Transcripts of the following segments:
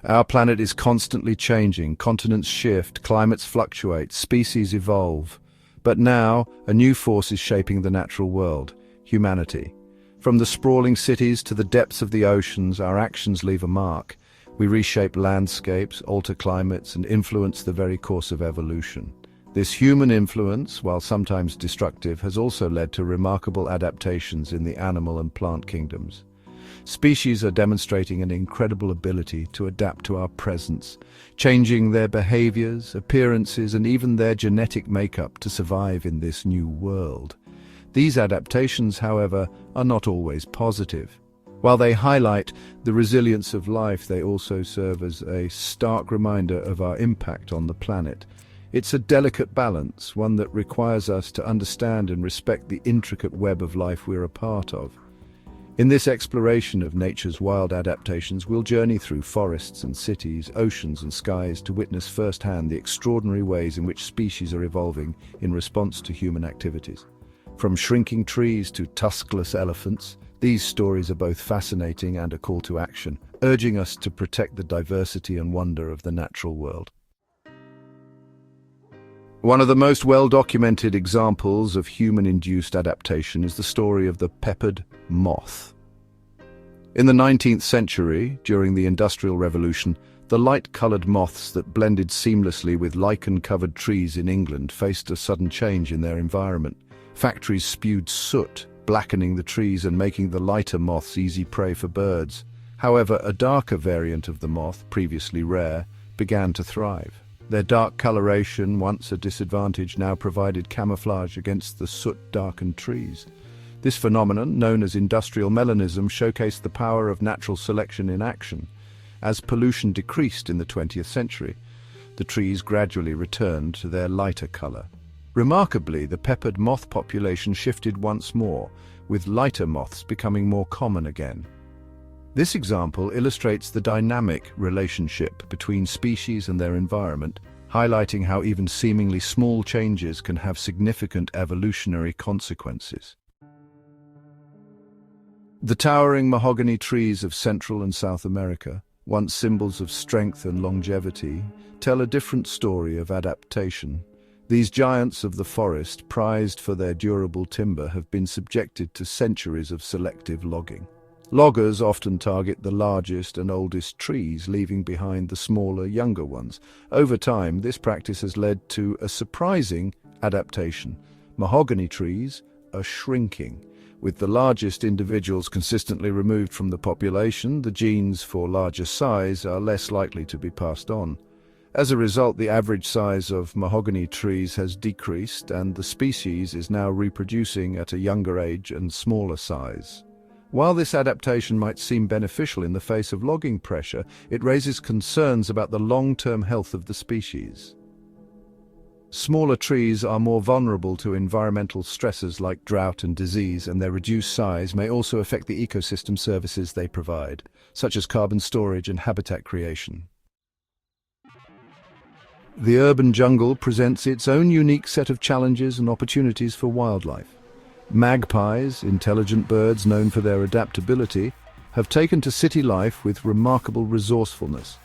Our planet is constantly changing, continents shift, climates fluctuate, species evolve. But now, a new force is shaping the natural world: humanity. From the sprawling cities to the depths of the oceans, our actions leave a mark. We reshape landscapes, alter climates, and influence the very course of evolution. This human influence, while sometimes destructive, has also led to remarkable adaptations in the animal and plant kingdoms. Species are demonstrating an incredible ability to adapt to our presence, changing their behaviors, appearances, and even their genetic makeup to survive in this new world. These adaptations, however, are not always positive. While they highlight the resilience of life, they also serve as a stark reminder of our impact on the planet. It's a delicate balance, one that requires us to understand and respect the intricate web of life we're a part of. In this exploration of nature's wild adaptations, we'll journey through forests and cities, oceans and skies to witness firsthand the extraordinary ways in which species are evolving in response to human activities. From shrinking trees to tuskless elephants, these stories are both fascinating and a call to action, urging us to protect the diversity and wonder of the natural world. One of the most well-documented examples of human-induced adaptation is the story of the peppered moth. In the 19th century, during the Industrial Revolution, the light-colored moths that blended seamlessly with lichen-covered trees in England faced a sudden change in their environment. Factories spewed soot, blackening the trees and making the lighter moths easy prey for birds. However, a darker variant of the moth, previously rare, began to thrive. Their dark coloration, once a disadvantage, now provided camouflage against the soot-darkened trees. This phenomenon, known as industrial melanism, showcased the power of natural selection in action. As pollution decreased in the 20th century, the trees gradually returned to their lighter color. Remarkably, the peppered moth population shifted once more, with lighter moths becoming more common again. This example illustrates the dynamic relationship between species and their environment, highlighting how even seemingly small changes can have significant evolutionary consequences. The towering mahogany trees of Central and South America, once symbols of strength and longevity, tell a different story of adaptation. These giants of the forest, prized for their durable timber, have been subjected to centuries of selective logging. Loggers often target the largest and oldest trees, leaving behind the smaller, younger ones. Over time, this practice has led to a surprising adaptation. Mahogany trees are shrinking. With the largest individuals consistently removed from the population, the genes for larger size are less likely to be passed on. As a result, the average size of mahogany trees has decreased, and the species is now reproducing at a younger age and smaller size. While this adaptation might seem beneficial in the face of logging pressure, it raises concerns about the long-term health of the species. Smaller trees are more vulnerable to environmental stresses like drought and disease, and their reduced size may also affect the ecosystem services they provide, such as carbon storage and habitat creation. The urban jungle presents its own unique set of challenges and opportunities for wildlife. Magpies, intelligent birds known for their adaptability, have taken to city life with remarkable resourcefulness.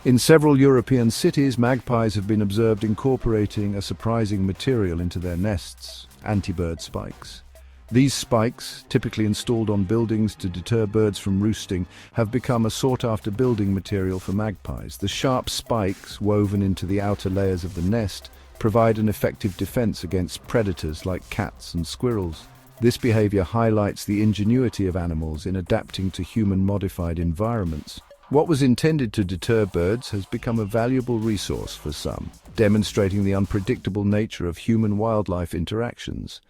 In several European cities, magpies have been observed incorporating a surprising material into their nests: anti-bird spikes. These spikes, typically installed on buildings to deter birds from roosting, have become a sought-after building material for magpies. The sharp spikes, woven into the outer layers of the nest, provide an effective defense against predators like cats and squirrels. This behavior highlights the ingenuity of animals in adapting to human-modified environments. What was intended to deter birds has become a valuable resource for some, demonstrating the unpredictable nature of human-wildlife interactions.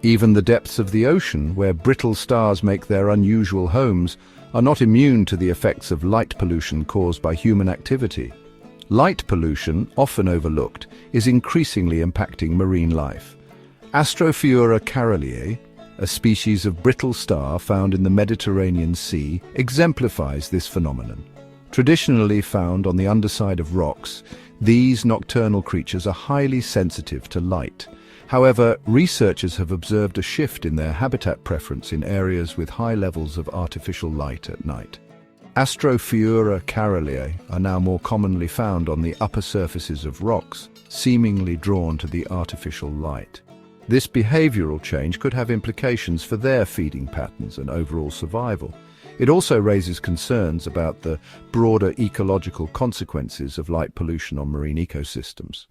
Even the depths of the ocean, where brittle stars make their unusual homes, are not immune to the effects of light pollution caused by human activity. Light pollution, often overlooked, is increasingly impacting marine life. Astrophiura caroliae, a species of brittle star found in the Mediterranean Sea, exemplifies this phenomenon. Traditionally found on the underside of rocks, these nocturnal creatures are highly sensitive to light. However, researchers have observed a shift in their habitat preference in areas with high levels of artificial light at night. Astrophiura caroliae are now more commonly found on the upper surfaces of rocks, seemingly drawn to the artificial light. This behavioral change could have implications for their feeding patterns and overall survival. It also raises concerns about the broader ecological consequences of light pollution on marine ecosystems.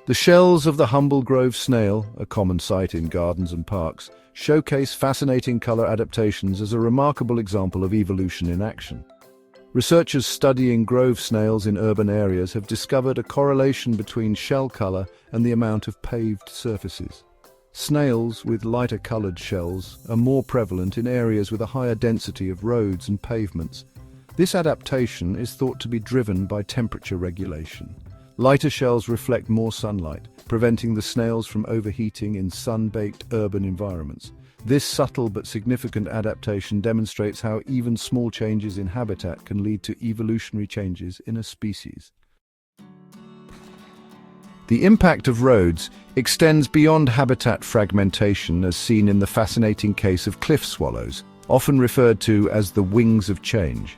The shells of the humble grove snail, a common sight in gardens and parks, showcase fascinating color adaptations as a remarkable example of evolution in action. Researchers studying grove snails in urban areas have discovered a correlation between shell color and the amount of paved surfaces. Snails with lighter colored shells are more prevalent in areas with a higher density of roads and pavements. This adaptation is thought to be driven by temperature regulation. Lighter shells reflect more sunlight, preventing the snails from overheating in sun-baked urban environments. This subtle but significant adaptation demonstrates how even small changes in habitat can lead to evolutionary changes in a species. The impact of roads extends beyond habitat fragmentation, as seen in the fascinating case of cliff swallows, often referred to as the wings of change.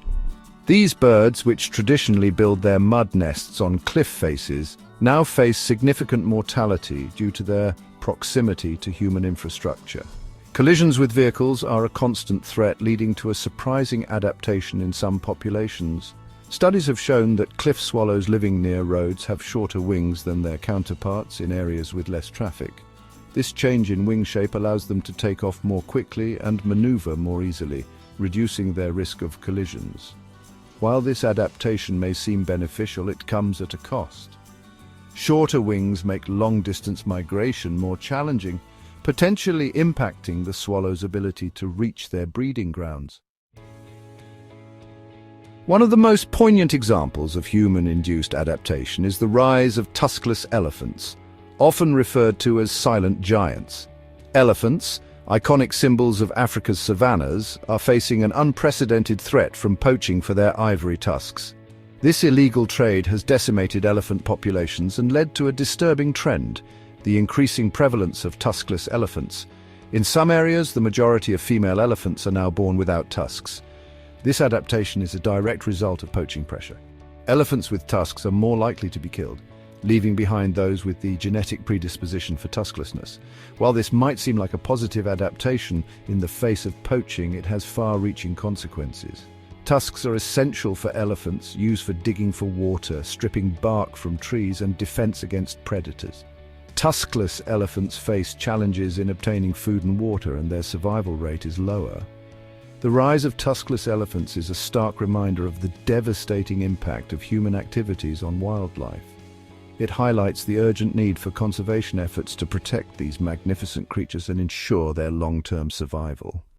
These birds, which traditionally build their mud nests on cliff faces, now face significant mortality due to their proximity to human infrastructure. Collisions with vehicles are a constant threat, leading to a surprising adaptation in some populations. Studies have shown that cliff swallows living near roads have shorter wings than their counterparts in areas with less traffic. This change in wing shape allows them to take off more quickly and maneuver more easily, reducing their risk of collisions. While this adaptation may seem beneficial, it comes at a cost. Shorter wings make long-distance migration more challenging, potentially impacting the swallow's ability to reach their breeding grounds. One of the most poignant examples of human-induced adaptation is the rise of tuskless elephants, often referred to as silent giants. Elephants, iconic symbols of Africa's savannas, are facing an unprecedented threat from poaching for their ivory tusks. This illegal trade has decimated elephant populations and led to a disturbing trend: the increasing prevalence of tuskless elephants. In some areas, the majority of female elephants are now born without tusks. This adaptation is a direct result of poaching pressure. Elephants with tusks are more likely to be killed, leaving behind those with the genetic predisposition for tusklessness. While this might seem like a positive adaptation, in the face of poaching, it has far-reaching consequences. Tusks are essential for elephants, used for digging for water, stripping bark from trees, and defense against predators. Tuskless elephants face challenges in obtaining food and water, and their survival rate is lower. The rise of tuskless elephants is a stark reminder of the devastating impact of human activities on wildlife. It highlights the urgent need for conservation efforts to protect these magnificent creatures and ensure their long-term survival.